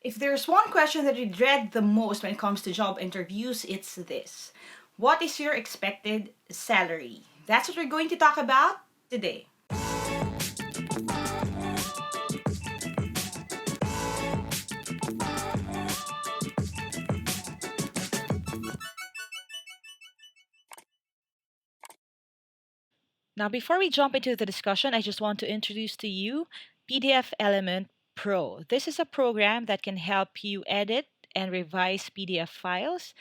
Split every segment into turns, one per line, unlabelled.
If there's one question that you dread the most when it comes to job interviews, it's this. What is your expected salary? That's what we're going to talk about today.
Now, before we jump into the discussion, I just want to introduce to you PDF Element Pro. This is a program that can help you edit and revise PDF files.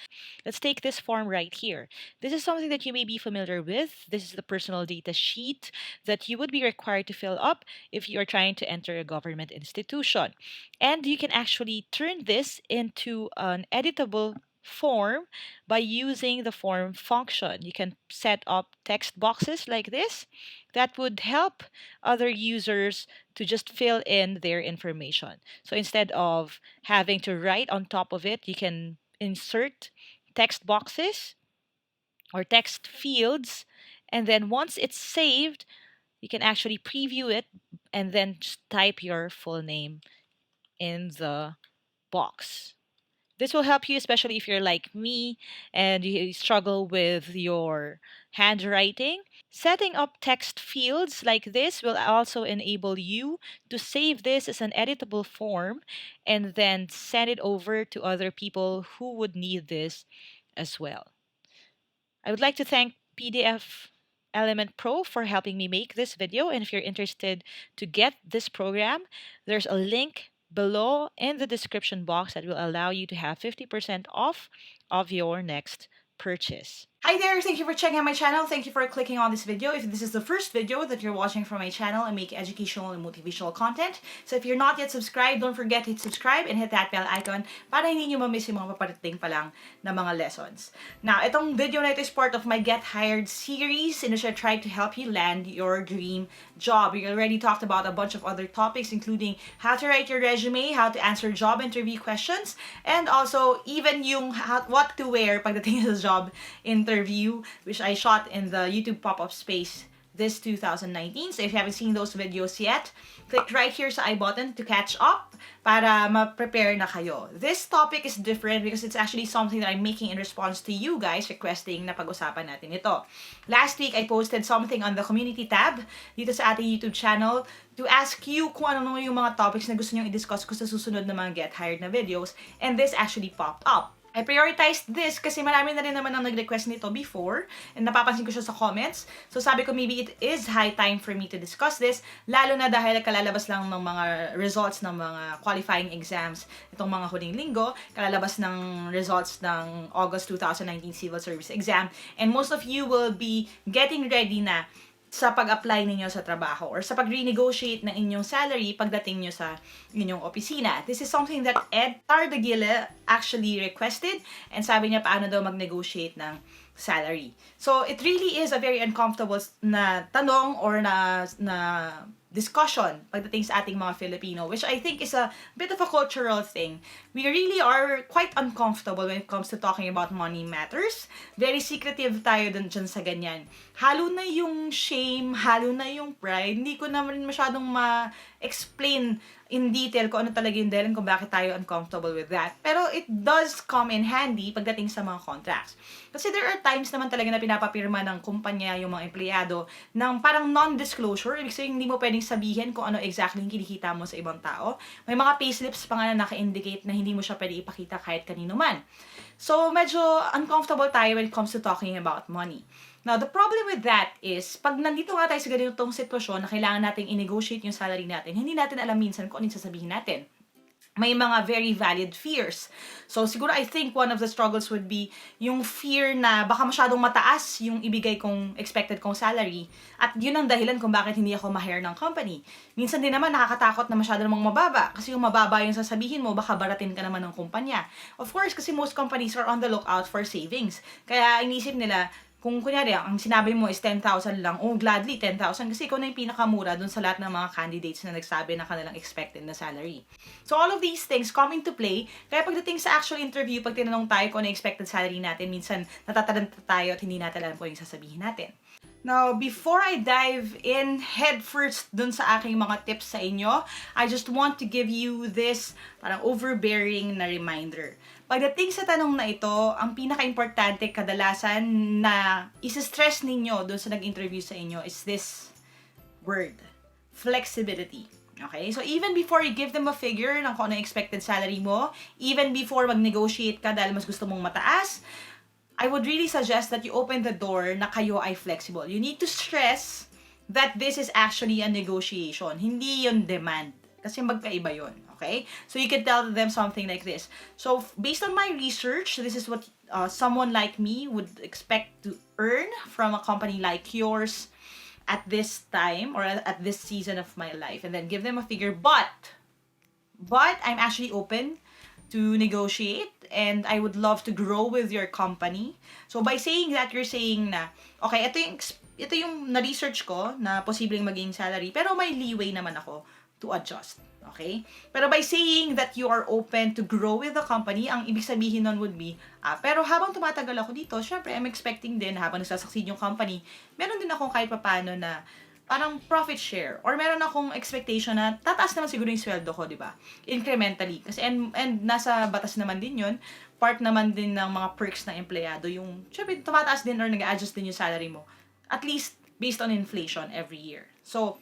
Let's take this form right here. This is something that you may be familiar with. This is the personal data sheet that you would be required to fill up if you are trying to enter a government institution. And you can actually turn this into an editable form by using the form function. You can set up text boxes like this that would help other users to just fill in their information. So instead of having to write on top of it, you can insert text boxes or text fields. And then once it's saved, you can actually preview it and then just type your full name in the box. This will help you, especially if you're like me and you struggle with your handwriting. Setting up text fields like this will also enable you to save this as an editable form and then send it over to other people who would need this as well. I would like to thank PDF Element Pro for helping me make this video. And if you're interested to get this program, there's a link below in the description box that will allow you to have 50% off of your next purchase.
Hi there, thank you for checking out my channel. Thank you for clicking on this video. If this is the first video that you're watching from my channel, I make educational and motivational content. So if you're not yet subscribed, don't forget to hit subscribe and hit that bell icon para hindi nyo mamiss yung mga paparating pa lang na mga lessons. Now, itong video na ito is part of my Get Hired series in which I try to help you land your dream job. We already talked about a bunch of other topics including how to write your resume, how to answer job interview questions, and also even yung what to wear pagdating sa job interview, which I shot in the YouTube pop-up space this 2019. So if you haven't seen those videos yet, click right here sa I button to catch up para ma-prepare na kayo. This topic is different because it's actually something that I'm making in response to you guys requesting na pag-usapan natin ito. Last week, I posted something on the community tab dito sa ating YouTube channel to ask you kung ano yung mga topics na gusto nyo i-discuss ko sa susunod na mga Get Hired na videos, and this actually popped up. I prioritized this kasi marami na rin naman ang nag-request nito before and napapansin ko siya sa comments. So sabi ko maybe it is high time for me to discuss this, lalo na dahil kalalabas lang ng mga results ng mga qualifying exams itong mga huling linggo, kalalabas ng results ng August 2019 Civil Service Exam, and most of you will be getting ready na sa pag-apply ninyo sa trabaho or sa pag-renegotiate ng inyong salary pagdating nyo sa inyong opisina. This is something that Ed Tardagila actually requested, and sabi niya paano daw mag-negotiate ng salary. So it really is a very uncomfortable na tanong or na discussion pagdating sa ating mga Filipino, which I think is a bit of a cultural thing. We really are quite uncomfortable when it comes to talking about money matters. Very secretive tayo dun sa ganyan. Halo na yung shame, halo na yung pride. Hindi ko naman masyadong ma-explain in detail kung ano talaga yung dahilan kung bakit tayo uncomfortable with that. Pero it does come in handy pagdating sa mga contracts. Kasi there are times naman talaga na pinapapirma ng kumpanya yung mga empleyado ng parang non-disclosure. Ibig sabihin, hindi mo pwedeng sabihin kung ano exactly yung kinikita mo sa ibang tao. May mga payslips pa nga na naka-indicate na hindi mo siya pwede ipakita kahit kanino man. So, medyo uncomfortable tayo when it comes to talking about money. Now, the problem with that is, pag nandito nga tayo sa ganitong sitwasyon na kailangan nating i-negotiate yung salary natin, hindi natin alam minsan kung ano yung sasabihin natin. May mga very valid fears. So, siguro I think one of the struggles would be yung fear na baka masyadong mataas yung ibigay kong expected kong salary. At yun ang dahilan kung bakit hindi ako ma-hire ng company. Minsan din naman nakakatakot na masyado namang mababa. Kasi yung mababa yung sasabihin mo, baka baratin ka naman ng kumpanya. Of course, kasi most companies are on the lookout for savings. Kaya inisip nila, kung kunyari, ang sinabi mo is 10,000 lang, gladly 10,000 kasi ikaw na yung pinakamura dun sa lahat ng mga candidates na nagsabi na kanilang expected na salary. So all of these things come into play, kaya pagdating sa actual interview, pag tinanong tayo kung ano expected salary natin, minsan natatalanta tayo at hindi natin alam kung yung sasabihin natin. Now, before I dive in head first dun sa aking mga tips sa inyo, I just want to give you this parang overbearing na reminder. Pagdating sa tanong na ito, ang pinaka-importante kadalasan na isa-stress ninyo dun sa nag-interview sa inyo is this word, flexibility. Okay? So, even before you give them a figure ng kung ano yung expected salary mo, even before mag-negotiate ka dahil mas gusto mong mataas, I would really suggest that you open the door na kayo ay flexible. You need to stress that this is actually a negotiation. Hindi yun demand. Kasi magkaiba yun. Okay? So you can tell them something like this. So based on my research, this is what someone like me would expect to earn from a company like yours at this time or at this season of my life. And then give them a figure. But I'm actually open to negotiate and I would love to grow with your company. So by saying that, you're saying na, okay, ito yung na-research ko na posibleng maging salary, pero may leeway naman ako to adjust. Okay? Pero by saying that you are open to grow with the company, ang ibig sabihin nun would be, pero habang tumatagal ako dito, syempre, I'm expecting din, habang nagsasucceed yung company, meron din akong kahit papano na parang profit share or meron akong expectation na tataas naman siguro yung sweldo ko, di ba? Incrementally. Kasi and nasa batas naman din yun. Part naman din ng mga perks ng empleyado yung, syempre, tumataas din or nag-adjust din yung salary mo. At least based on inflation every year. So,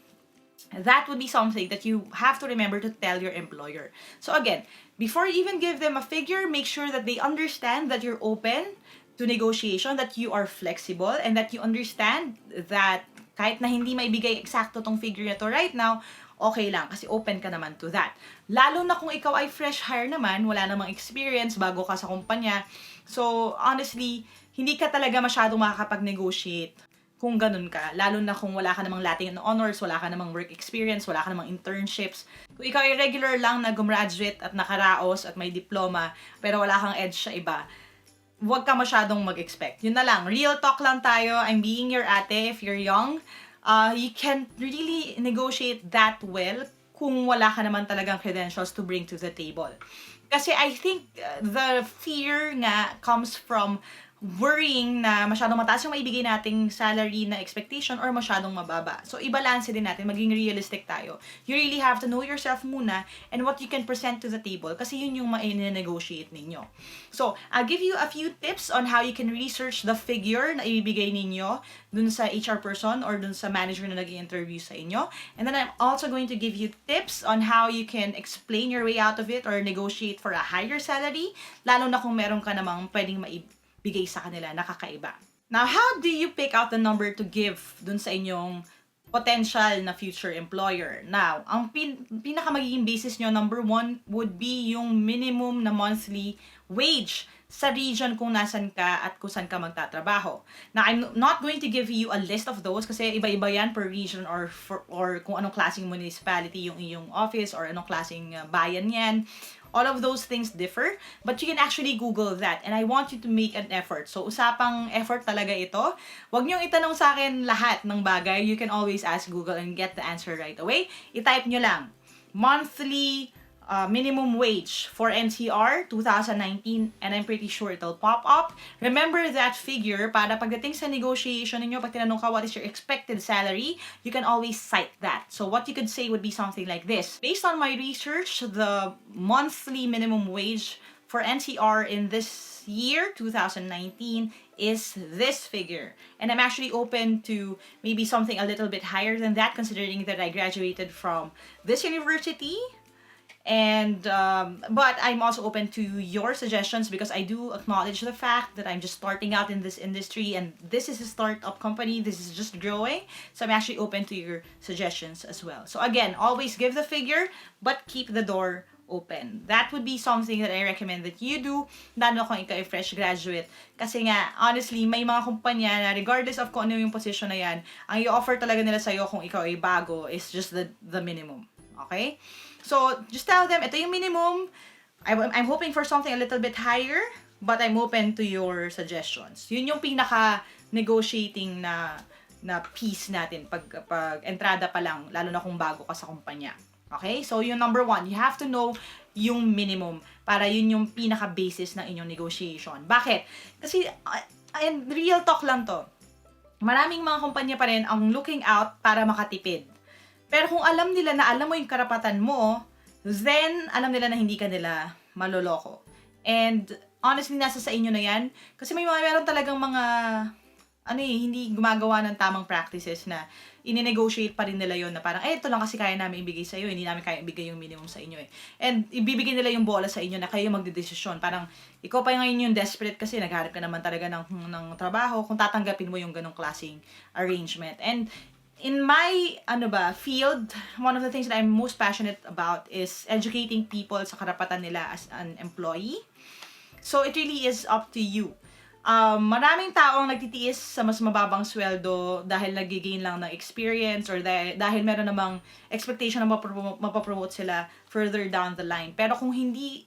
that would be something that you have to remember to tell your employer. So again, before you even give them a figure, make sure that they understand that you're open to negotiation, that you are flexible, and that you understand that kahit na hindi maibigay eksakto tong figure na to right now, okay lang kasi open ka naman to that. Lalo na kung ikaw ay fresh hire naman, wala namang experience, bago ka sa kumpanya. So, honestly, hindi ka talaga masyadong makakapag-negotiate kung ganun ka. Lalo na kung wala ka namang Latin honors, wala ka namang work experience, wala ka namang internships. Kung ikaw ay regular lang na gumraduate at nakaraos at may diploma, pero wala kang edge sa iba, huwag ka masyadong mag-expect. Yun na lang. Real talk lang tayo. I'm being your ate if you're young. You can really negotiate that well kung wala ka naman talagang credentials to bring to the table. Kasi I think the fear nga comes from worrying na masyadong mataas yung maibigay nating salary na expectation or masyadong mababa. So, ibalance din natin, maging realistic tayo. You really have to know yourself muna and what you can present to the table kasi yun yung ma-negotiate ninyo. So, I'll give you a few tips on how you can research the figure na ibibigay ninyo dun sa HR person or dun sa manager na nag-i-interview sa inyo. And then I'm also going to give you tips on how you can explain your way out of it or negotiate for a higher salary, lalo na kung meron ka namang pwedeng bigay sa kanila, nakakaiba. Now, how do you pick out the number to give dun sa inyong potential na future employer? Now, ang pinaka magiging basis nyo, number one, would be yung minimum na monthly wage sa region kung nasan ka at kung saan ka magtatrabaho. Now, I'm not going to give you a list of those kasi iba-iba yan per region or kung anong klaseng municipality yung iyong office or anong klaseng bayan yan. All of those things differ, but you can actually Google that. And I want you to make an effort. So, usapang effort talaga ito. Huwag niyong itanong sa akin lahat ng bagay. You can always ask Google and get the answer right away. I-type niyo lang, monthly minimum wage for NCR 2019, and I'm pretty sure it'll pop up. Remember that figure para pagdating sa negotiation ninyo, pag tinanong ka what is your expected salary, you can always cite that. So what you could say would be something like this. Based on my research, the monthly minimum wage for NCR in this year, 2019, is this figure. And I'm actually open to maybe something a little bit higher than that, considering that I graduated from this university. And but I'm also open to your suggestions because I do acknowledge the fact that I'm just starting out in this industry and this is a startup company, this is just growing, so I'm actually open to your suggestions as well. So again, always give the figure but keep the door open. That would be something that I recommend that you do, lalo kung ikaw ay fresh graduate. Kasi nga, honestly, may mga kumpanya na regardless of kung ano yung position na yan, ang i-offer talaga nila sa'yo kung ikaw ay bago is just the minimum. Okay? So, just tell them, ito yung minimum. I'm hoping for something a little bit higher, but I'm open to your suggestions. Yun yung pinaka-negotiating na piece natin pag entrada pa lang, lalo na kung bago ka sa kumpanya. Okay? So, yung number one, you have to know yung minimum para yun yung pinaka-basis ng inyong negotiation. Bakit? Kasi, and real talk lang to. maraming mga kumpanya pa rin ang looking out para makatipid. Pero kung alam nila na alam mo yung karapatan mo, then alam nila na hindi ka nila maloloko. And honestly, nasa sa inyo na yan. Kasi meron talagang mga hindi gumagawa ng tamang practices na ini-negotiate pa rin nila yon na parang, ito lang kasi kaya namin ibigay sa iyo, hindi namin kaya ibigay yung minimum sa inyo eh. And ibibigay nila yung bola sa inyo na kayo magdedesisyon. Parang, ikaw pa ngayon yung desperate kasi nagharap ka naman talaga ng trabaho kung tatanggapin mo yung ganong klaseng arrangement. And in my field, one of the things that I'm most passionate about is educating people sa karapatan nila as an employee. So it really is up to you. Maraming tao ang nagtitiis sa mas mababang sweldo dahil nagigain lang ng experience or dahil meron namang expectation na mapapromote sila further down the line. Pero kung hindi,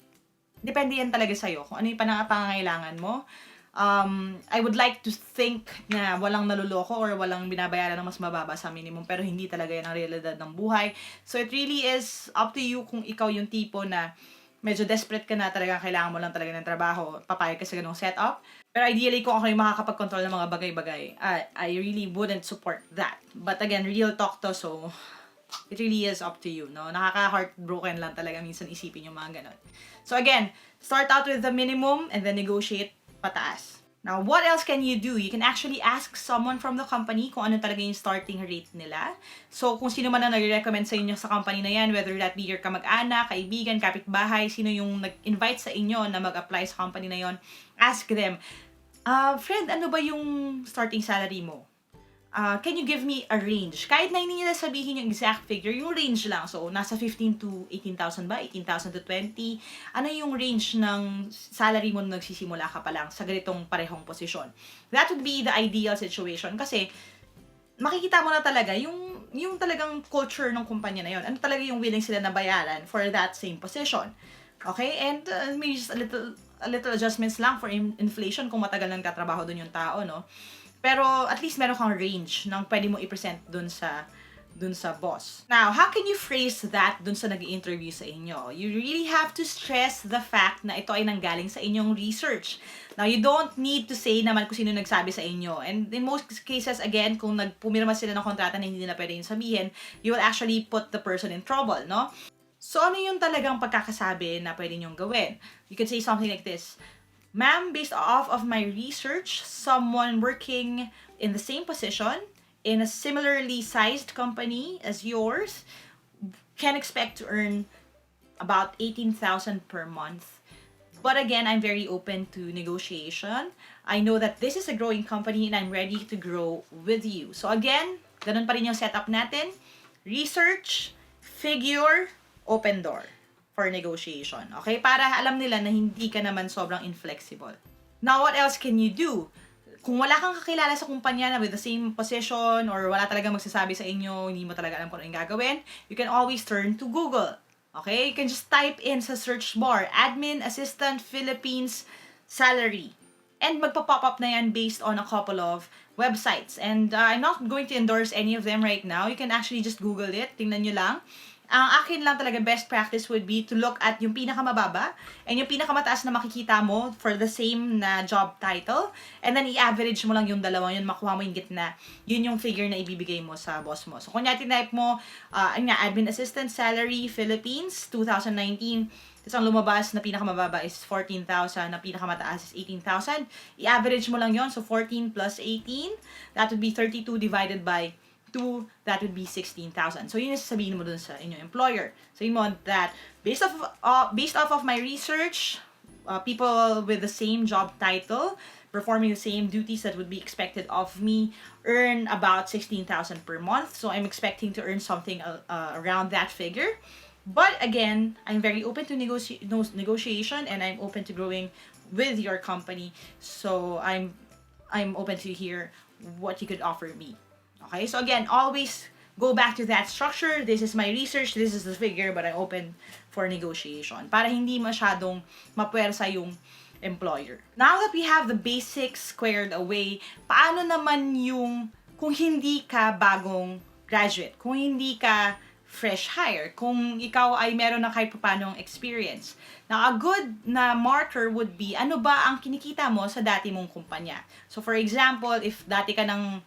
depende yan talaga sa'yo. Kung ano yung pangangailangan mo. I would like to think na walang naluloko or walang binabayaran ng mas mababa sa minimum, pero hindi talaga yan ang realidad ng buhay. So it really is up to you kung ikaw yung tipo na medyo desperate ka na, talagang kailangan mo lang talaga ng trabaho, papayag ka sa ganung setup. Pero ideally, kung ako yung makakapag-control ng mga bagay-bagay, I really wouldn't support that. But again, real talk to, so it really is up to you, no? Nakaka-heartbroken lang talaga minsan isipin yung mga ganon. So again, start out with the minimum and then negotiate pataas. Now, what else can you do? You can actually ask someone from the company kung ano talaga yung starting rate nila. So, kung sino man ang nag-recommend sa inyo sa company na yan, whether that be your kamag-anak, kaibigan, kapitbahay, sino yung nag-invite sa inyo na mag-apply sa company na yon, ask them, Fred, ano ba yung starting salary mo? Can you give me a range? Kahit na hindi nila sabihin yung exact figure, yung range lang. So, nasa 15 to 18,000 ba? 18,000 to 20? Ano yung range ng salary mo nung nagsisimula ka pa lang sa ganitong parehong posisyon? That would be the ideal situation kasi makikita mo na talaga yung talagang culture ng kumpanya na yon. Ano talaga yung willing sila na bayaran for that same position. Okay? And maybe just a little adjustments lang for inflation kung matagal nang katrabaho dun yung tao, no? Pero at least meron kang range ng pwede mo i-present dun sa boss. Now, how can you phrase that dun sa nag-i-interview sa inyo? You really have to stress the fact na ito ay nanggaling sa inyong research. Now, you don't need to say naman kung sino nagsabi sa inyo. And in most cases, again, kung pumirma sila ng kontrata na hindi nila pwede yung sabihin, you will actually put the person in trouble, no? So, ano yung talagang pagkakasabi na pwede nyong gawin? You could say something like this, Ma'am, based off of my research, someone working in the same position in a similarly sized company as yours can expect to earn about 18,000 per month. But again, I'm very open to negotiation. I know that this is a growing company and I'm ready to grow with you. So again, ganun pa rin yung setup natin. Research, figure, open door for negotiation. Okay? Para alam nila na hindi ka naman sobrang inflexible. Now, what else can you do? Kung wala kang kakilala sa kumpanya na with the same position or wala talaga magsasabi sa inyo, hindi mo talaga alam kung ano yung gagawin, you can always turn to Google. Okay? You can just type in sa search bar, Admin Assistant Philippines Salary. And magpa-pop up na yan based on a couple of websites. And I'm not going to endorse any of them right now. You can actually just Google it. Tingnan nyo lang. Ang akin lang talaga best practice would be to look at yung pinakamababa and yung pinakamataas na makikita mo for the same na job title, and then i-average mo lang yung dalawa yun, makuha mo yung gitna. Yun yung figure na ibibigay mo sa boss mo. So, kung type mo, Admin Assistant Salary Philippines 2019, tapos ang lumabas na pinakamababa is 14,000, na pinakamataas is 18,000. I-average mo lang yon. So, 14 plus 18, that would be 32 divided by 2, that would be 16,000. So, yun yung sasabihin mo dun sa inyong employer. So, you want that based off of my research, people with the same job title, performing the same duties that would be expected of me, earn about 16,000 per month. So, I'm expecting to earn something around that figure. But again, I'm very open to negotiation and I'm open to growing with your company. So, I'm open to hear what you could offer me. Okay, so again, always go back to that structure. This is my research, this is the figure, but I'm open for negotiation. Para hindi masyadong mapuwersa yung employer. Now that we have the basics squared away, paano naman yung kung hindi ka bagong graduate, kung hindi ka fresh hire. Kung ikaw ay meron na kahit paanong experience. Now, a good na marker would be, ano ba ang kinikita mo sa dati mong kumpanya? So, for example, if dati ka ng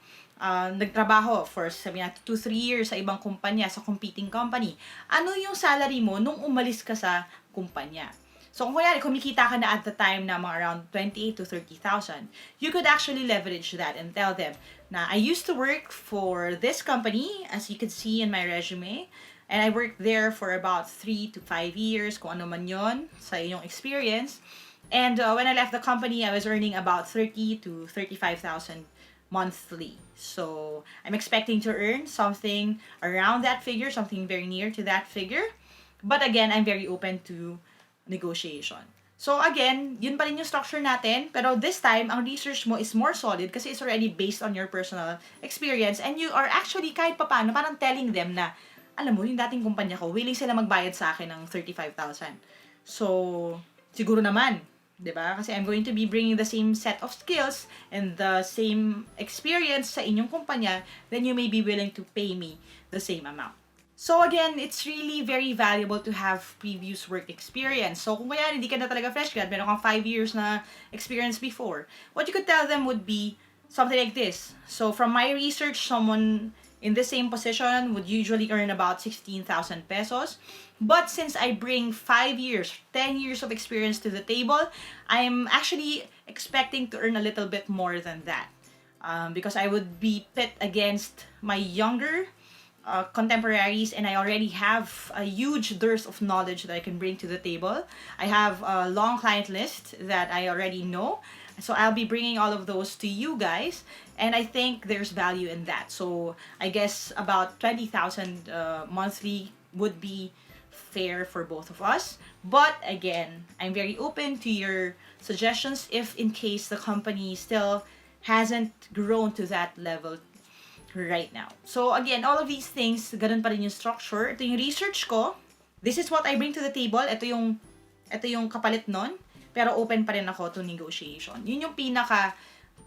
nagtrabaho for, sabi natin, 2-3 years sa ibang kumpanya, sa competing company, ano yung salary mo nung umalis ka sa kumpanya? So, kung kunyari, kumikita ka na at the time na mga around 28 to 30,000, you could actually leverage that and tell them na I used to work for this company, as you could see in my resume, and I worked there for about 3 to 5 years, kung ano man yon sa inyong experience. And when I left the company, I was earning about 30 to 35,000 monthly. So, I'm expecting to earn something around that figure, something very near to that figure. But again, I'm very open to negotiation. So again, yun pa rin yung structure natin, pero this time, ang research mo is more solid kasi it's already based on your personal experience and you are actually kahit papaano parang telling them na, alam mo, yung dating kumpanya ko, willing sila magbayad sa akin ng 35,000. So, siguro naman, 'di ba? Kasi I'm going to be bringing the same set of skills and the same experience sa inyong kumpanya, then you may be willing to pay me the same amount. So again, it's really very valuable to have previous work experience. So kung kaya hindi ka na talaga fresh grad, meron kang 5 years na experience before, what you could tell them would be something like this. So from my research, someone in the same position would usually earn about 16,000 pesos. But since I bring 5 years, 10 years of experience to the table, I'm actually expecting to earn a little bit more than that. Because I would be pit against my younger contemporaries, and I already have a huge dearth of knowledge that I can bring to the table. I have a long client list that I already know, so I'll be bringing all of those to you guys, and I think there's value in that. So I guess about 20,000 monthly would be fair for both of us. But again, I'm very open to your suggestions if in case the company still hasn't grown to that level right now. So again, all of these things, ganun pa rin yung structure. Ito yung research ko. This is what I bring to the table. Ito yung kapalit nun. Pero open pa rin ako to negotiation. Yun yung pinaka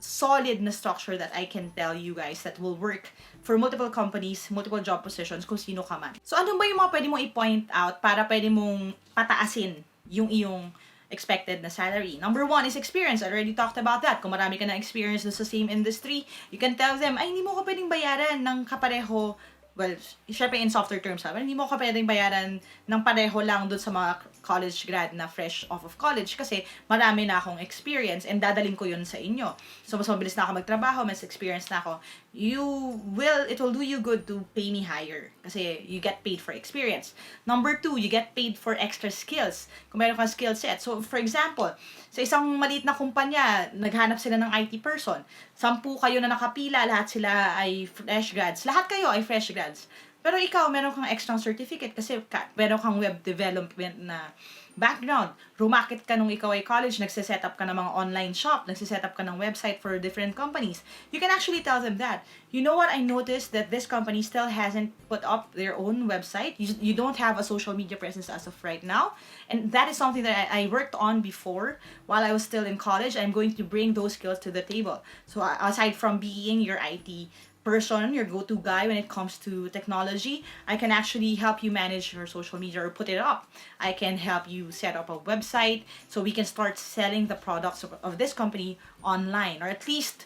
solid na structure that I can tell you guys that will work for multiple companies, multiple job positions, kung sino ka man. So ano ba yung mga pwede mong i-point out para pwede mong pataasin yung iyong expected na salary? Number 1 is experience. I already talked about that. Kung marami ka na experience sa same industry, you can tell them, ay, hindi mo ko pwedeng bayaran ng kapareho. Well, syempre in softer terms, hindi mo ko pwedeng bayaran ng pareho lang dun sa mga college grad na fresh off of college kasi marami na akong experience and dadaling ko yun sa inyo. So, mas mabilis na ako magtrabaho, mas experience na ako. It will do you good to pay me higher kasi you get paid for experience. Number 2, you get paid for extra skills. Kung meron kang skill set. So, for example, sa isang maliit na kumpanya, naghanap sila ng IT person. 10 kayo na nakapila, lahat sila ay fresh grads. Lahat kayo ay fresh grads. Pero ikaw, meron kang extra certificate kasi meron kang web development na background. Rumakit ka nung ikaw ay college, nagsiset up ka ng mga online shop, nagsiset up ka ng website for different companies. You can actually tell them that. You know what? I noticed that this company still hasn't put up their own website. You don't have a social media presence as of right now. And that is something that I worked on before while I was still in college. I'm going to bring those skills to the table. So aside from being your IT person, your go-to guy when it comes to technology, I can actually help you manage your social media or put it up. I can help you set up a website so we can start selling the products of this company online, or at least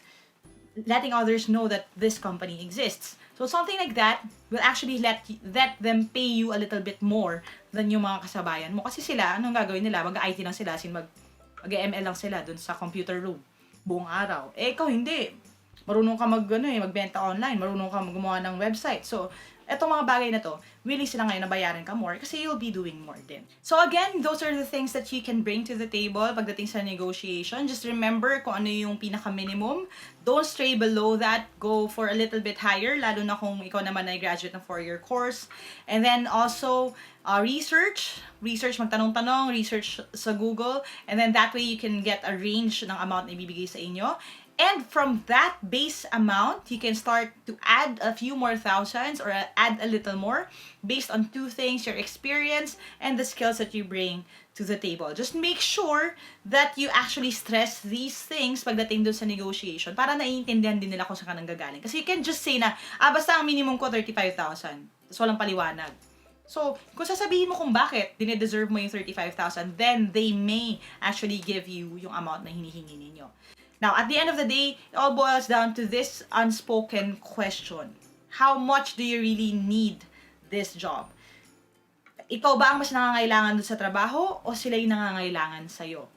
letting others know that this company exists. So something like that will actually let them pay you a little bit more than yung mga kasabayan mo. Kasi sila, anong gagawin nila? Mag-IT lang sila, mag-ML lang sila dun sa computer room buong araw. Eh, ikaw hindi. Marunong ka magbenta online, marunong ka gumawa ng website. So, etong mga bagay na to, willing sila ngayon na bayaran ka more kasi you'll be doing more din. So again, those are the things that you can bring to the table pagdating sa negotiation. Just remember kung ano yung pinaka-minimum. Don't stray below that. Go for a little bit higher, lalo na kung ikaw naman ay graduate ng 4-year course. And then also, research, magtanong-tanong, research sa Google. And then that way you can get a range ng amount na ibibigay sa inyo. And from that base amount, you can start to add a few more thousands or add a little more based on 2 things, your experience and the skills that you bring to the table. Just make sure that you actually stress these things pagdating doon sa negotiation para naiintindihan din nila kung saan ka nanggagaling. Kasi you can just say na, basta ang minimum ko 35,000. Tapos walang paliwanag. So, kung sasabihin mo kung bakit dine-deserve mo yung 35,000, then they may actually give you yung amount na hinihingi ninyo. Now, at the end of the day, it all boils down to this unspoken question. How much do you really need this job? Ikaw ba ang mas nangangailangan doon sa trabaho o sila yung nangangailangan sa'yo?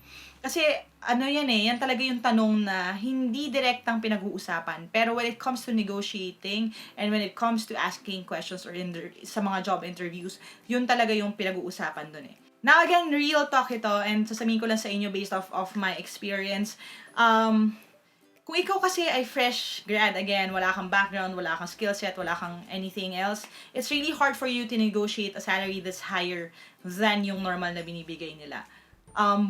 Kasi ano yan yan talaga yung tanong na hindi direktang pinag-uusapan. Pero when it comes to negotiating and when it comes to asking questions or sa mga job interviews, yun talaga yung pinag-uusapan doon Now again, real talk ito and sasabihin ko lang sa inyo based off of my experience. Kung ikaw kasi ay fresh grad, again, wala kang background, wala kang skill set, wala kang anything else, it's really hard for you to negotiate a salary that's higher than yung normal na binibigay nila.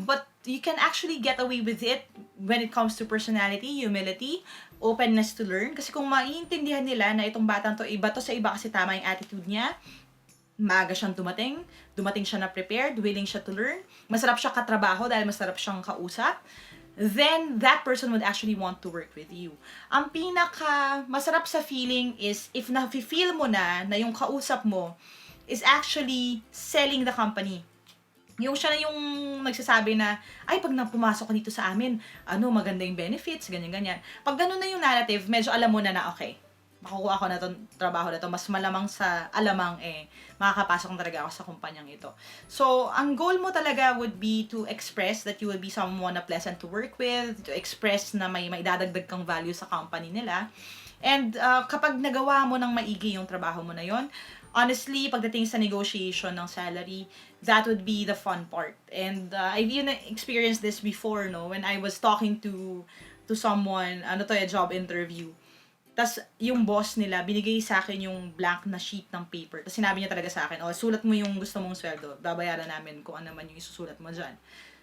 But you can actually get away with it when it comes to personality, humility, openness to learn. Kasi kung maiintindihan nila na itong batang to, iba to sa iba kasi tama yung attitude niya, maaga siyang dumating siya na prepared, willing siya to learn, masarap siya katrabaho dahil masarap siyang kausap, then that person would actually want to work with you. Ang pinaka masarap sa feeling is if na-feel mo na yung kausap mo is actually selling the company. Yung siya na yung nagsasabi na, ay, pag pumasok ka dito sa amin, maganda yung benefits, ganyan-ganyan. Pag ganun na yung narrative, medyo alam mo na okay, makukuha ko na itong trabaho na ito, mas malamang sa alamang makakapasok na talaga ako sa kumpanyang ito. So, ang goal mo talaga would be to express that you will be someone na pleasant to work with, to express na may dadagdag kang value sa company nila. And kapag nagawa mo ng maigi yung trabaho mo na yon, honestly, pagdating sa negotiation ng salary, that would be the fun part. And I've even experienced this before, when I was talking to someone, job interview. Tapos, yung boss nila, binigay sa akin yung blank na sheet ng paper. Tapos, sinabi niya talaga sa akin, sulat mo yung gusto mong sweldo. Babayaran namin kung ano man yung isusulat mo dyan.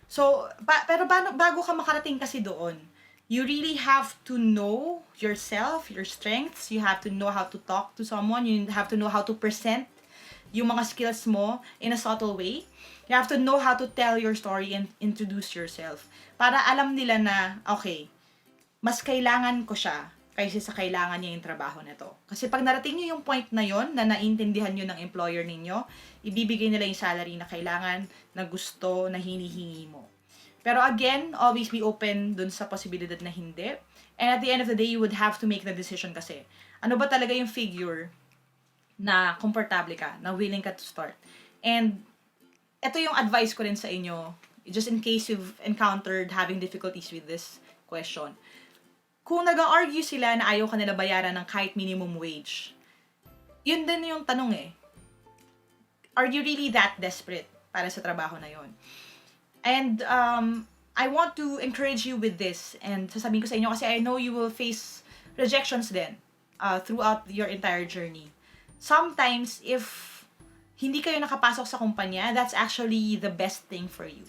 So, pero bago ka makarating kasi doon, you really have to know yourself, your strengths. You have to know how to talk to someone. You have to know how to present yung mga skills mo in a subtle way. You have to know how to tell your story and introduce yourself. Para alam nila na, okay, mas kailangan ko siya kaysa sa kailangan niya yung trabaho na to. Kasi pag narating niyo yung point na yon na naintindihan niyo ng employer ninyo, ibibigay nila yung salary na kailangan, na gusto, na hinihingi mo. Pero again, always be open dun sa posibilidad na hindi. And at the end of the day, you would have to make the decision kasi. Ano ba talaga yung figure na komportable ka, na willing ka to start? And ito yung advice ko rin sa inyo, just in case you've encountered having difficulties with this question. Kung nag-argue sila na ayaw kanila bayaran ng kahit minimum wage, yun din yung tanong Are you really that desperate para sa trabaho na yon? And I want to encourage you with this. And sasabihin ko sa inyo kasi I know you will face rejections din throughout your entire journey. Sometimes, if hindi kayo nakapasok sa kumpanya, that's actually the best thing for you.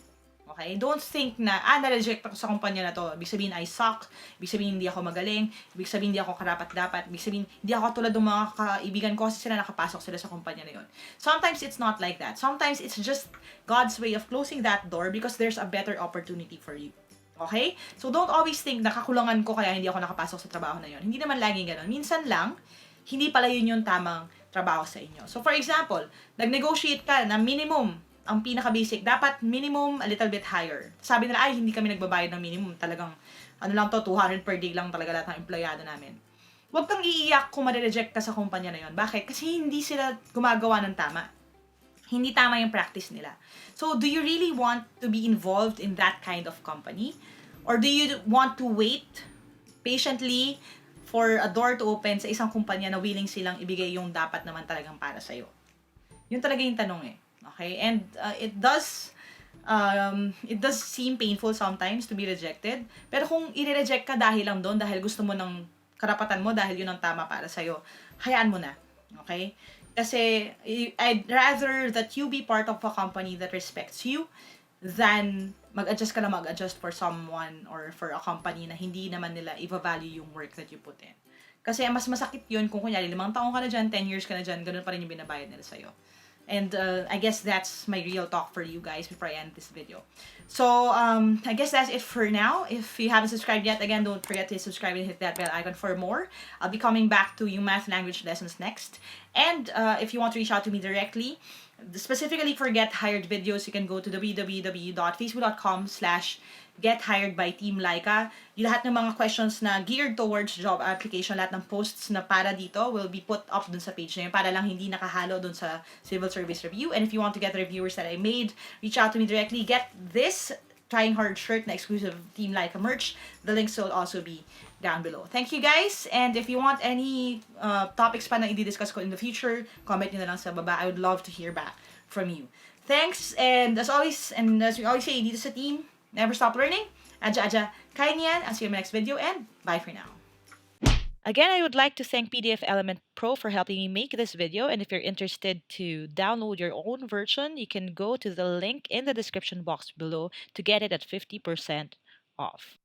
Okay? Don't think na, na-reject ako sa kumpanya na to. Ibig sabihin, I suck. Ibig sabihin, hindi ako magaling. Ibig sabihin, hindi ako karapat-dapat. Ibig sabihin, hindi ako tulad ng mga kaibigan ko kasi sila nakapasok sila sa kumpanya na yun. Sometimes, it's not like that. Sometimes, it's just God's way of closing that door because there's a better opportunity for you. Okay? So, don't always think na kakulangan ko kaya hindi ako nakapasok sa trabaho na yun. Hindi naman laging ganun. Minsan lang, hindi pala yun yung tamang trabaho sa inyo. So, for example, nag-negotiate ka na minimum, ang pinaka-basic, dapat minimum a little bit higher. Sabi nila, ay, hindi kami nagbabayad ng minimum. Talagang, 200 per day lang talaga lahat ng empleyado namin. Huwag kang iiyak kung ma-reject ka sa kumpanya na yon. Bakit? Kasi hindi sila gumagawa ng tama. Hindi tama yung practice nila. So, do you really want to be involved in that kind of company? Or do you want to wait patiently for a door to open sa isang kumpanya na willing silang ibigay yung dapat naman talagang para sa'yo? Yun talaga yung tanong Okay? And it does seem painful sometimes to be rejected. Pero kung i-reject ka dahil lang doon, dahil gusto mo ng karapatan mo, dahil yun ang tama para sa'yo, hayaan mo na. Okay? Kasi I'd rather that you be part of a company that respects you than mag-adjust ka na mag-adjust for someone or for a company na hindi naman nila i-value yung work that you put in. Kasi mas masakit yun kung kunyari 5 taon ka na dyan, 10 years ka na dyan, ganun pa rin yung binabayad nila sa'yo. And I guess that's my real talk for you guys before I end this video. So I guess that's it for now. If you haven't subscribed yet, again, don't forget to subscribe and hit that bell icon for more. I'll be coming back to you math language lessons next. And if you want to reach out to me directly, specifically for Get Hired videos, you can go to www.facebook.com/Get Hired by Team Lyqa. Yung lahat ng mga questions na geared towards job application, lahat ng posts na para dito will be put up dun sa page na yun para lang hindi nakahalo dun sa civil service review. And if you want to get the reviewers that I made, reach out to me directly. Get this Trying Hard shirt na exclusive Team Lyqa merch. The links will also be down below. Thank you guys, and if you want any topics pa na i-discuss ko in the future, comment nyo na lang sa baba. I would love to hear back from you. Thanks, and as always, and as we always say dito sa team, never stop learning. Aja aja, kaya niyan. I'll see you in my next video, and bye for now.
Again, I would like to thank PDF Element Pro for helping me make this video. And if you're interested to download your own version, you can go to the link in the description box below to get it at 50% off.